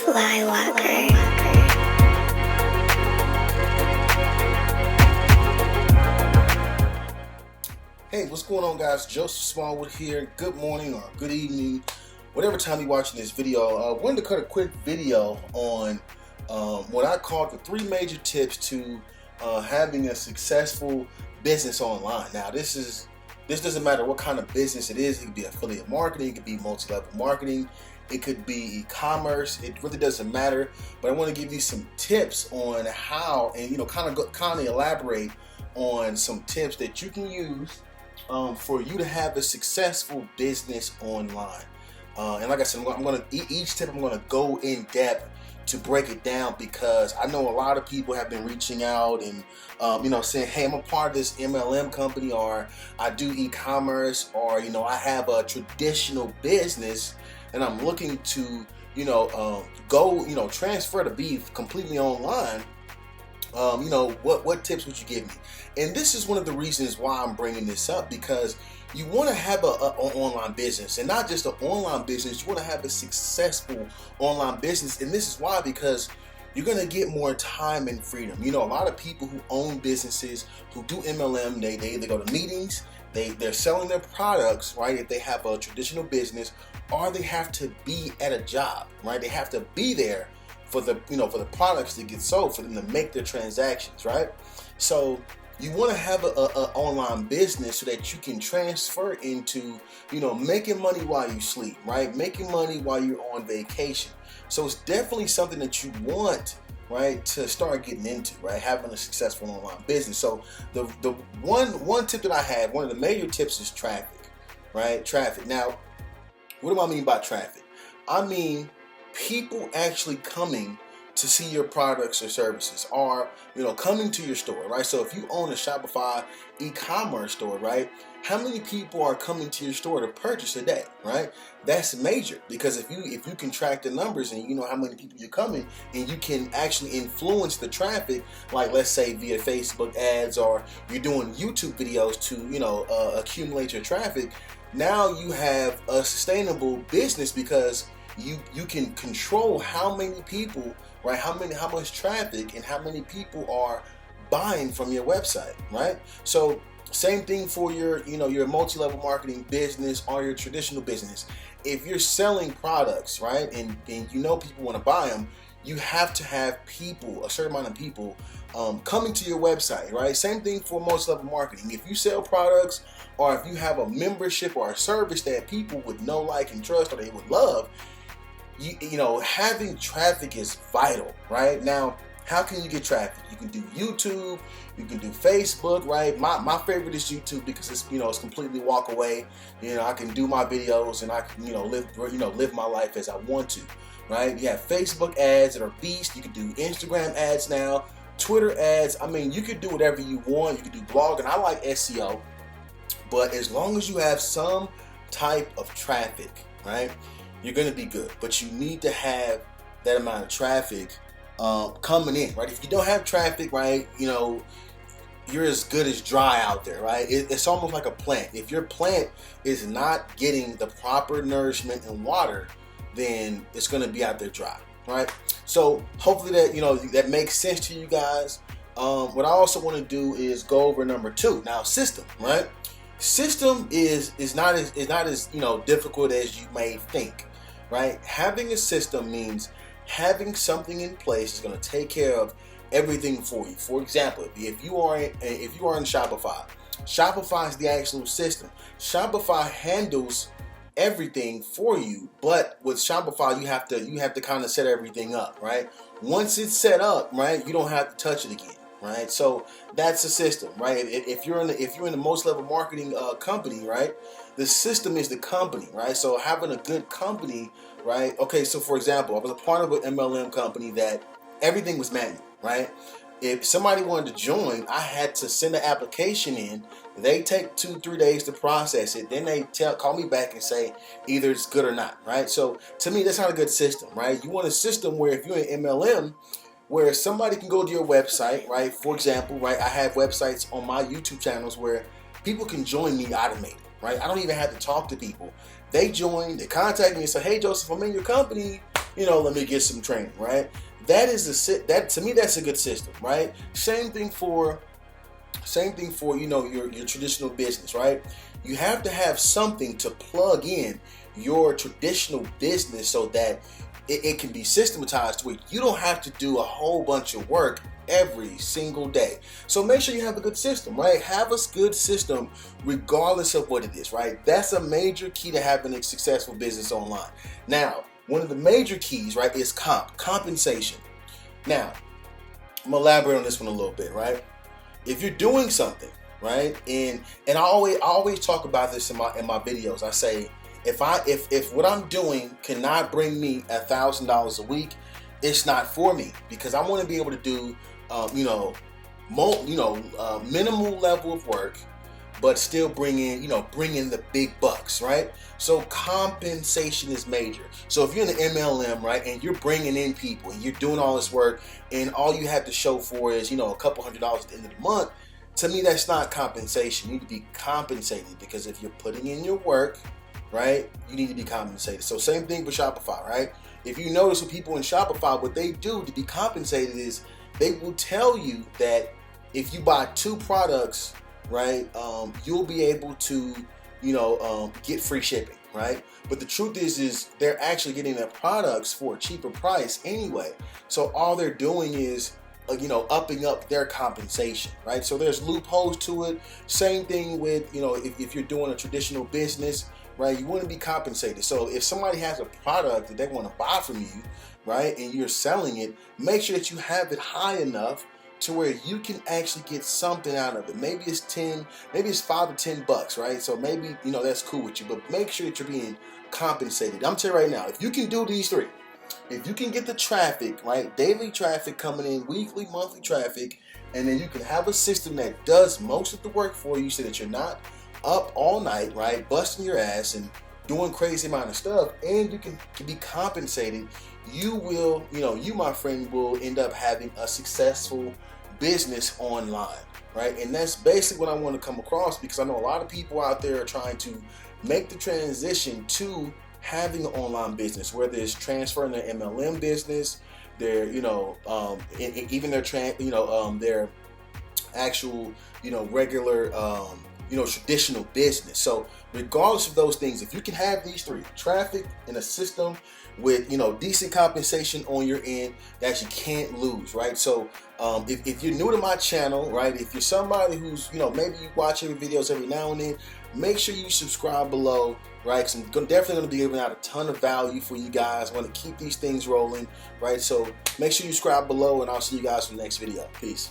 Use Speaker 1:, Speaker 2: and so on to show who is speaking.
Speaker 1: Flywalker.
Speaker 2: Hey, what's going on, guys? Joseph Smallwood here. Good morning or good evening, whatever time you're watching this video. I wanted to cut a quick video on what I call the 3 major tips to having a successful business online. Now, this doesn't matter what kind of business it is. It could be affiliate marketing, it could be multi-level marketing, it could be e-commerce. It really doesn't matter. But I want to give you some tips on how, and kind of elaborate on some tips that you can use for you to have a successful business online. And like I said, I'm going to each tip I'm going to go in depth to break it down, because I know a lot of people have been reaching out and saying, hey, I'm a part of this MLM company, or I do e-commerce, or I have a traditional business and I'm looking to go transfer to be completely online. What tips would you give me? And this is one of the reasons why I'm bringing this up, because you want to have an online business, and not just an online business. You want to have a successful online business, and this is why, because you're going to get more time and freedom. A lot of people who own businesses, who do MLM, they either go to meetings, they're selling their products, right? If they have a traditional business, or they have to be at a job, right? They have to be there for the products to get sold, for them to make their transactions, right? So you want to have a online business so that you can transfer into making money while you sleep, right? Making money while you're on vacation. So it's definitely something that you want, right, to start getting into, right? Having a successful online business. So the one tip that I had, one of the major tips, is traffic, right? Traffic. Now, what do I mean by traffic? I mean people actually coming to see your products or services, or coming to your store, right? So if you own a Shopify e-commerce store, right, how many people are coming to your store to purchase a day, right? That's major, because if you can track the numbers and you know how many people you're coming, and you can actually influence the traffic, like let's say via Facebook ads, or you're doing YouTube videos to accumulate your traffic. Now you have a sustainable business, because you can control how many people, right? How much traffic and how many people are buying from your website, right? So same thing for your multi-level marketing business or your traditional business. If you're selling products, right, and people want to buy them, you have to have people, a certain amount of people, coming to your website, right? Same thing for multi-level marketing. If you sell products, or if you have a membership or a service that people would know, like, and trust, or they would love, having traffic is vital, right? Now, how can you get traffic? You can do YouTube, you can do Facebook, right? My favorite is YouTube, because it's it's completely walk away. I can do my videos, and I can live my life as I want to, right? You have Facebook ads that are beast. You can do Instagram ads now, Twitter ads. I mean, you can do whatever you want. You can do blogging. I like SEO, but as long as you have some type of traffic, right, you're going to be good. But you need to have that amount of traffic coming in, right? If you don't have traffic, right, you're as good as dry out there, right? It's almost like a plant. If your plant is not getting the proper nourishment and water, then it's going to be out there dry, right? So hopefully that that makes sense to you guys. What I also want to do is go over number 2. Now, system, right? System is not as difficult as you may think, right? Having a system means having something in place that's going to take care of everything for you. For example, if you are in Shopify, Shopify is the actual system. Shopify handles everything for you, but with Shopify you have to kind of set everything up, right? Once it's set up, right, you don't have to touch it again, right? So that's a system, right? If you're in the multi-level marketing company, right, the system is the company, right? So having a good company, right? Okay, so for example, I was a part of an MLM company that everything was manual, right? If somebody wanted to join, I had to send an application in. They take 2-3 days to process it. Then they call me back and say either it's good or not, right? So to me, that's not a good system, right? You want a system where if you're in MLM, where somebody can go to your website, right? For example, right, I have websites on my YouTube channels where people can join me automated, right? I don't even have to talk to people. They join, they contact me and say, hey, Joseph, I'm in your company. let me get some training, right? That is that to me, that's a good system, right? Same thing for your traditional business, right? You have to have something to plug in your traditional business so that it can be systematized where you don't have to do a whole bunch of work every single day. So make sure you have a good system, right? Have a good system regardless of what it is, right? That's a major key to having a successful business online. Now, one of the major keys, right, is compensation. Now, I'm gonna elaborate on this one a little bit, right? If you're doing something, right, and I always talk about this in my videos. I say if what I'm doing cannot bring me $1,000 a week, it's not for me, because I want to be able to do minimal level of work, but still bring in the big bucks, right? So compensation is major. So if you're in the MLM, right, and you're bringing in people and you're doing all this work, and all you have to show for is a couple $100s at the end of the month, to me that's not compensation. You need to be compensated, because if you're putting in your work, right, you need to be compensated. So same thing with Shopify, right? If you notice with people in Shopify, what they do to be compensated is they will tell you that if you buy 2 products, right, you'll be able to, get free shipping, right? But the truth is they're actually getting their products for a cheaper price anyway. So all they're doing is, upping up their compensation, right? So there's loopholes to it. Same thing with, if you're doing a traditional business, right, you want to be compensated. So if somebody has a product that they want to buy from you, right, and you're selling it, make sure that you have it high enough to where you can actually get something out of it. Maybe it's 5 to 10 bucks, right? So maybe, that's cool with you, but make sure that you're being compensated. I'm telling you right now, if you can do these 3, if you can get the traffic, right, daily traffic coming in, weekly, monthly traffic, and then you can have a system that does most of the work for you so that you're not up all night, right, busting your ass and doing crazy amount of stuff, and you can be compensated, you will, you, my friend, will end up having a successful business online, right? And that's basically what I want to come across, because I know a lot of people out there are trying to make the transition to having an online business, whether it's transferring their MLM business, their, even their their actual, regular, traditional business. So regardless of those things, if you can have these 3, traffic in a system with, decent compensation on your end, that you can't lose, right? So if you're new to my channel, right, if you're somebody who's, maybe you watch every videos every now and then, make sure you subscribe below, right? Because I'm definitely going to be giving out a ton of value for you guys. I want to keep these things rolling, right? So make sure you subscribe below, and I'll see you guys in the next video. Peace.